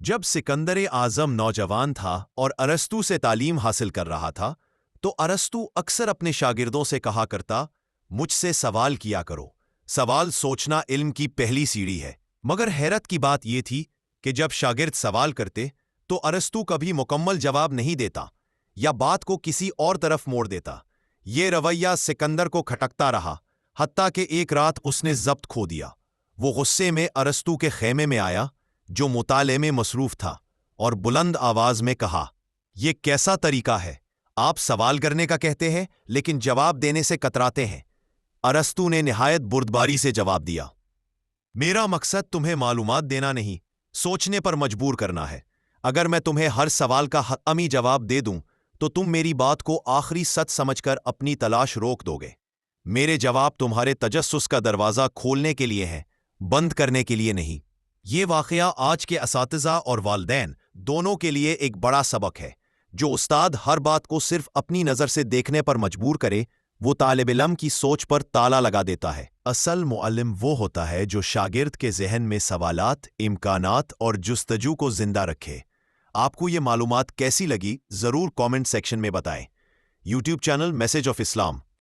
جب سکندر اعظم نوجوان تھا اور ارسطو سے تعلیم حاصل کر رہا تھا تو ارسطو اکثر اپنے شاگردوں سے کہا کرتا، مجھ سے سوال کیا کرو، سوال سوچنا علم کی پہلی سیڑھی ہے۔ مگر حیرت کی بات یہ تھی کہ جب شاگرد سوال کرتے تو ارسطو کبھی مکمل جواب نہیں دیتا یا بات کو کسی اور طرف موڑ دیتا۔ یہ رویہ سکندر کو کھٹکتا رہا، حتیٰ کہ ایک رات اس نے ضبط کھو دیا۔ وہ غصے میں ارسطو کے خیمے میں آیا جو مطالعے میں مصروف تھا اور بلند آواز میں کہا، یہ کیسا طریقہ ہے؟ آپ سوال کرنے کا کہتے ہیں لیکن جواب دینے سے کتراتے ہیں۔ ارسطو نے نہایت بردباری سے جواب دیا، میرا مقصد تمہیں معلومات دینا نہیں، سوچنے پر مجبور کرنا ہے۔ اگر میں تمہیں ہر سوال کا حتمی جواب دے دوں تو تم میری بات کو آخری سچ سمجھ کر اپنی تلاش روک دو گے۔ میرے جواب تمہارے تجسس کا دروازہ کھولنے کے لیے ہیں، بند کرنے کے لیے نہیں۔ یہ واقعہ آج کے اساتذہ اور والدین دونوں کے لیے ایک بڑا سبق ہے۔ جو استاد ہر بات کو صرف اپنی نظر سے دیکھنے پر مجبور کرے، وہ طالب علم کی سوچ پر تالا لگا دیتا ہے۔ اصل معلم وہ ہوتا ہے جو شاگرد کے ذہن میں سوالات، امکانات اور جستجو کو زندہ رکھے۔ آپ کو یہ معلومات کیسی لگی ضرور کامنٹ سیکشن میں بتائیں۔ YouTube channel message of Islam